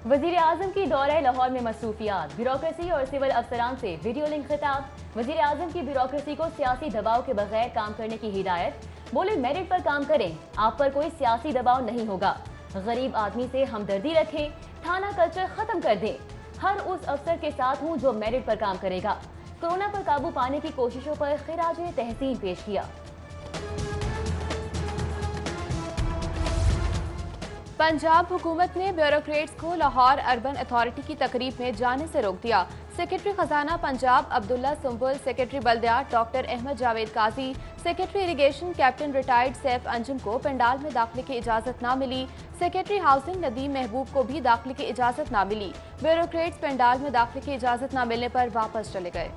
वजीर आजम की दौरे लाहौर में मसरूफियात, ब्यूरोक्रेसी और सिविल अफसरान से वीडियो लिंक खिताब। वजीर आजम की ब्यूरोक्रेसी को सियासी दबाव के बगैर काम करने की हिदायत। बोले मेरिट पर काम करें, आप पर कोई सियासी दबाव नहीं होगा। गरीब आदमी से हमदर्दी रखें, थाना कल्चर खत्म कर दें। हर उस अफसर के साथ हूँ जो मेरिट पर काम करेगा। कोरोना पर काबू पाने की कोशिशों पर खिराज तहसीन पेश किया। पंजाब हुकूमत ने ब्यूरोक्रेट्स को लाहौर अर्बन अथॉरिटी की तकरीब में जाने से रोक दिया। सेक्रेटरी खजाना पंजाब अब्दुल्ला सुंबुल, सेक्रेटरी बल्दियात doctor Ahmad Javed Qazi, secretary irrigation captain retired Saif Anjum को पंडाल में दाखिले की इजाजत न मिली। सेक्रेटरी हाउसिंग नदीम महबूब को भी दाखिले की इजाजत न मिली। ब्यूरोक्रेट्स पंडाल में दाखिले की इजाजत न मिलने पर वापस चले गए।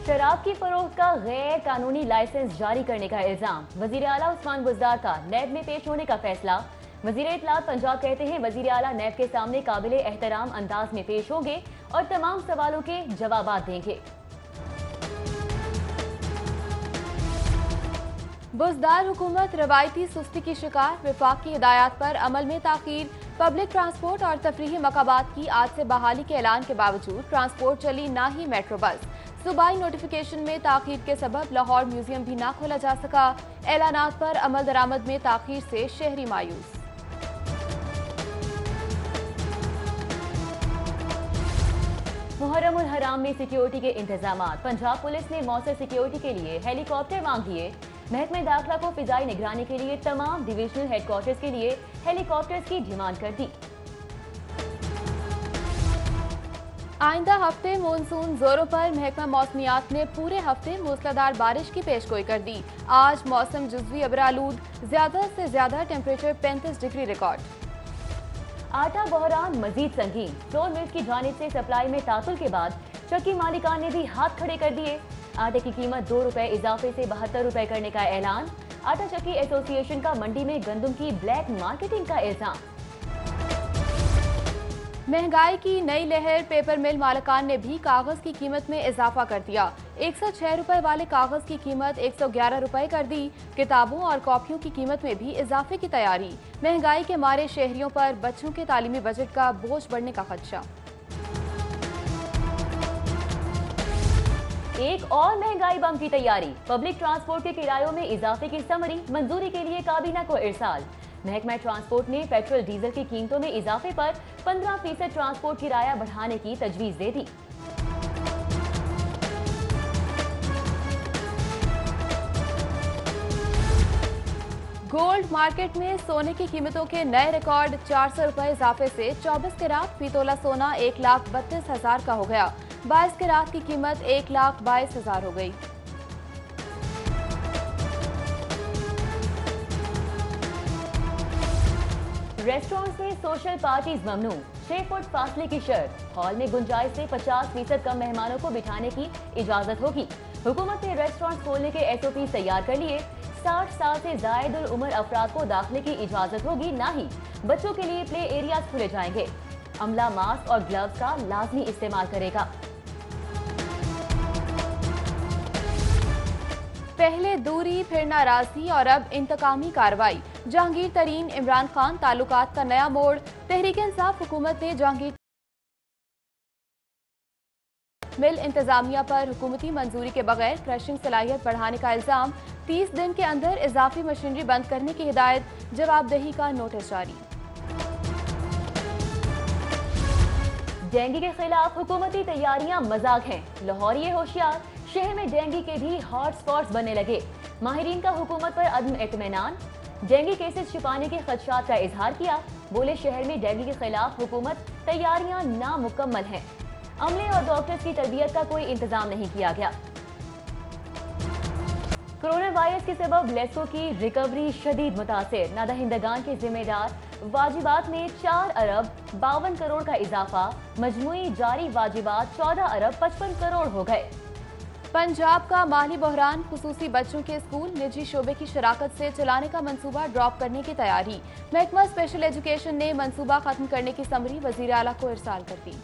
शराब की फरोख्त का गैर कानूनी लाइसेंस जारी करने का इल्जाम। वजीर आला उस्मान बुज़दार का नैब में पेश होने का फैसला। वजीर इत्तलात पंजाब कहते हैं वजीर आला नैब के सामने काबिले एहतराम अंदाज में पेश होंगे और तमाम सवालों के जवाब देंगे। बुज़दार हुकूमत रवायती सुस्ती की शिकार, विफाक की हिदायत पर अमल में ताखीर। पब्लिक ट्रांसपोर्ट और तफरीही मकाबात की आज से बहाली के ऐलान के बावजूद ट्रांसपोर्ट चली ना ही मेट्रो बस। सूबाई नोटिफिकेशन में ताखीर के सबब लाहौर म्यूजियम भी ना खोला जा सका। ऐलानात पर अमल दरामद में ताखीर से शहरी मायूस। मुहर्रम उल हराम में सिक्योरिटी के इंतजामात। पंजाब पुलिस ने मौसर सिक्योरिटी के लिए हेलीकॉप्टर मांग लिए। महकमे दाखिला को फिजाई निगरानी के लिए तमाम डिविजनल हेडक्वार्टर्स के लिए हेलीकॉप्टर्स की डिमांड कर दी। आइंदा हफ्ते मानसून जोरों पर। महकमा मौसमियात ने पूरे हफ्ते मूसलाधार बारिश की पेशगोई कर दी। आज मौसम जुज़वी अबरालूद, ज्यादा से ज्यादा टेम्परेचर 35 डिग्री रिकॉर्ड। आटा बहरान मजीद संगीन। फ्लोर मिल्स की जानिब से सप्लाई में तातुल के बाद चक्की मालिकान ने भी हाथ खड़े कर दिए। आटे की कीमत 2 रुपए इजाफे से 72 रुपए करने का ऐलान। आटा चक्की एसोसिएशन का मंडी में गंदम की ब्लैक मार्केटिंग का इल्जाम। महंगाई की नई लहर। पेपर मिल मालिकान ने भी कागज की कीमत में इजाफा कर दिया। 106 रुपए वाले कागज की कीमत 111 रुपए कर दी। किताबों और कॉपियों की कीमत में भी इजाफे की तैयारी। महंगाई के मारे शहरियों पर बच्चों के तालीमी बजट का बोझ बढ़ने का खदशा। एक और महंगाई बम की तैयारी। पब्लिक ट्रांसपोर्ट के किरायों में इजाफे की समरी मंजूरी के लिए काबीना को इरसाल। महकमा ट्रांसपोर्ट ने पेट्रोल डीजल की कीमतों में इजाफे पर 15% ट्रांसपोर्ट किराया बढ़ाने की तजवीज दे दी। गोल्ड मार्केट में सोने की कीमतों के नए रिकॉर्ड। 400 रुपए इजाफे से 24 कैरात फी तोला सोना 1,32,000 का हो गया। 22 कैरात की कीमत 1,22,000 हो गई। रेस्टोरेंट्स में सोशल पार्टीज ममनू। 6 फुट फासले की शर्त। हॉल में गुंजाइश से 50% कम मेहमानों को बिठाने की इजाजत होगी। हुकूमत ने रेस्टोरेंट खोलने के SOP तैयार कर लिए। 60 साल से जायद उम्र अफराद को दाखिले की इजाजत होगी, ना ही बच्चों के लिए प्ले एरियाज खुले जाएंगे। अमला मास्क और ग्लव्स का लाजमी इस्तेमाल करेगा। पहले दूरी फिर नाराजगी और अब इंतकामी कार्रवाई। जहांगीर तरीन इमरान खान ताल्लुकात का नया मोड़। तहरीक इंसाफ हुकूमत ने जहांगीर मिल इंतजामिया पर हुकूमती मंजूरी के बगैर क्रशिंग सलाहियत बढ़ाने का इल्जाम। 30 दिन के अंदर इजाफी मशीनरी बंद करने की हिदायत। जवाबदेही का नोटिस जारी। डेंगू के खिलाफ हुकूमती तैयारियां मजाक हैं। लाहौरिये होशियार, शहर में डेंगू के भी हॉट स्पॉट्स बनने लगे। माहिरीन का हुकूमत पर अदम इत्मीनान। डेंगू केसेस छिपाने के खदशात का इजहार किया। बोले शहर में डेंगू के खिलाफ हुकूमत तैयारियां नामुकम्मल हैं। अमले और डॉक्टर्स की तरबियत का कोई इंतजाम नहीं किया गया। कोरोना वायरस के सबब लेस्को की रिकवरी शदीद मुतासिर। नादहिंदगान के जिम्मेदार वाजिबात में 4 अरब 52 करोड़ का इजाफा। मजमूई जारी वाजिबात 14 अरब 55 करोड़ हो गए। पंजाब का माली बहरान। खुसूसी बच्चों के स्कूल निजी शोबे की शराकत से चलाने का मंसूबा ड्रॉप करने की तैयारी। महकमा स्पेशल एजुकेशन ने मंसूबा खत्म करने की समरी वजीर आला को इरसाल कर दी।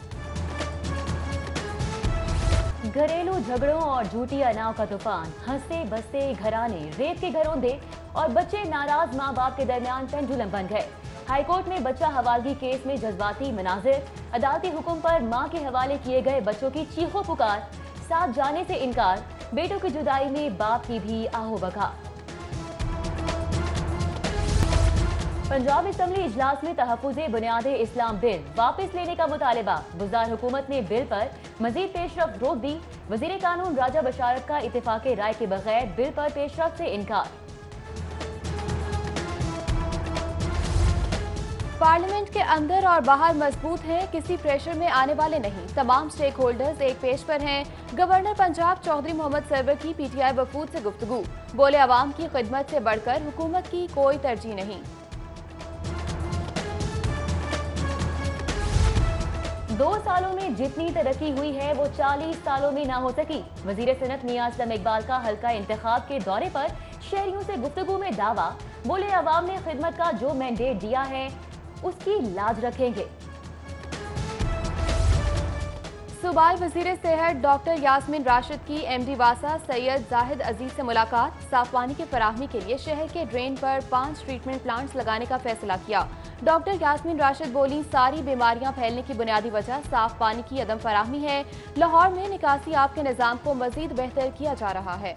घरेलू झगड़ों और झूठी अनाव का तूफान। हंसते बसते घराने, रेत के घरोंदे, और बच्चे नाराज माँ बाप के दरमियान पेंडुलम बन गए। हाईकोर्ट में बच्चा हवालगी केस में जज्बाती मनाजिर, अदालती हुक्म पर मां के हवाले किए गए बच्चों की चीखों पुकार, साथ जाने से इनकार, बेटों की जुदाई में बाप की भी आहो बका। पंजाब असम्बली इजलास में तहफ़्फ़ुज़े बुनियादे इस्लाम बिल वापस लेने का मुतालिबा। बुज़दार हुकूमत ने बिल पर मजीद पेशरफ्त रोक दी। वज़ीर कानून राजा बशारत का इत्तेफाक़े राय के बगैर बिल पर पेशरफ्त से इनकार। पार्लियामेंट के अंदर और बाहर मजबूत हैं, किसी प्रेशर में आने वाले नहीं। तमाम स्टेक होल्डर्स एक पेज पर हैं। गवर्नर पंजाब चौधरी मोहम्मद सरवर की पीटीआई वफूद से गुफ्तगू। बोले, अवाम की खिदमत से बढ़कर हुकूमत की कोई तरजीह नहीं। 2 सालों में जितनी तरक्की हुई है वो 40 सालों में ना हो सकी। वजीर सनत मियां असलम इकबाल का हल्का इंतखाब के दौरे पर शहरियों से गुफ्तगू में दावा। बोले, अवाम ने खिदमत का जो मैंडेट दिया है उसकी लाज रखेंगे। सूबाई वजीर सेहत डॉक्टर यास्मीन राशिद की एमडी वासा सैयद जाहिद अजीज से मुलाकात। साफ पानी की फराहमी के लिए शहर के ड्रेन पर 5 ट्रीटमेंट प्लांट्स लगाने का फैसला किया। डॉक्टर यास्मीन राशिद बोली, सारी बीमारियां फैलने की बुनियादी वजह साफ पानी की अदम फराहमी है। लाहौर में निकासी आब के निज़ाम को मजीद बेहतर किया जा रहा है।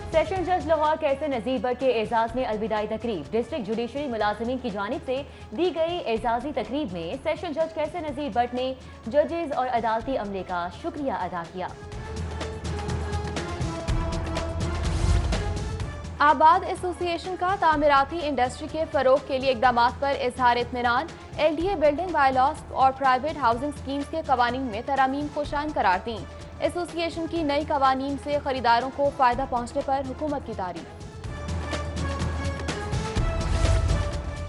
सेशन जज लाहौर कैसे नजीर बट के एजाज में अलविदाई तकरीब। डिस्ट्रिक्ट जुडिशरी मुलाजमीन की जानिब से दी गई एजाजी तकरीब में सेशन जज कैसे नजीर बट ने जजेस और अदालती अमले का शुक्रिया अदा किया। आबाद एसोसिएशन का तामीराती इंडस्ट्री के फरोग के लिए इकदाम पर इजहार इत्मीनान। एलडीए बिल्डिंग बायलॉज और प्राइवेट हाउसिंग स्कीम्स के कवानीन में तरामीम को शान करार दी। एसोसिएशन की नई कवानीन से खरीदारों को फायदा पहुंचने पर हुकूमत की तारीफ।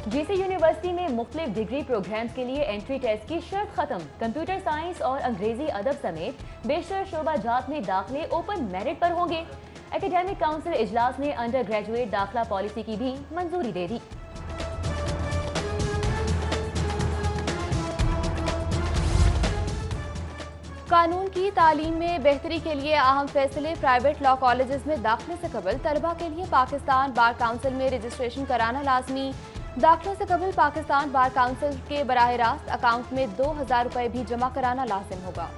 जीसी यूनिवर्सिटी में मुख्तलिफ डिग्री प्रोग्राम्स के लिए एंट्री टेस्ट की शर्त खत्म। कंप्यूटर साइंस और अंग्रेजी अदब समेत बेशतर शोबाजात में दाखिले ओपन मेरिट पर होंगे। एकेडमिक काउंसिल इजलास ने अंडर ग्रेजुएट दाखिला पॉलिसी की भी मंजूरी दे दी। कानून की तालीम में बेहतरी के लिए अहम फैसले। प्राइवेट लॉ कॉलेजेस में दाखिले से कबल तलबा के लिए पाकिस्तान बार काउंसिल में रजिस्ट्रेशन कराना लाजमी। दाखिलों से कबल पाकिस्तान बार काउंसिल के बराह रास्त अकाउंट में 2000 रुपए भी जमा कराना लाजिम होगा।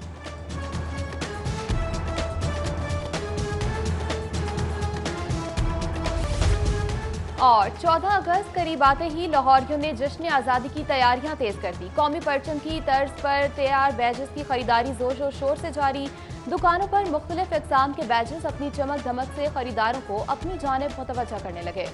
और 14 अगस्त करीब आते ही लाहौरियों ने जश्न आज़ादी की तैयारियां तेज कर दी। कौमी परचम की तर्ज पर तैयार बैजेस की खरीदारी जोर और शोर से जारी। दुकानों पर मुख्तलिफ इक़साम के बैजेस अपनी चमक धमक से खरीदारों को अपनी जानिब मुतवज्जा करने लगे।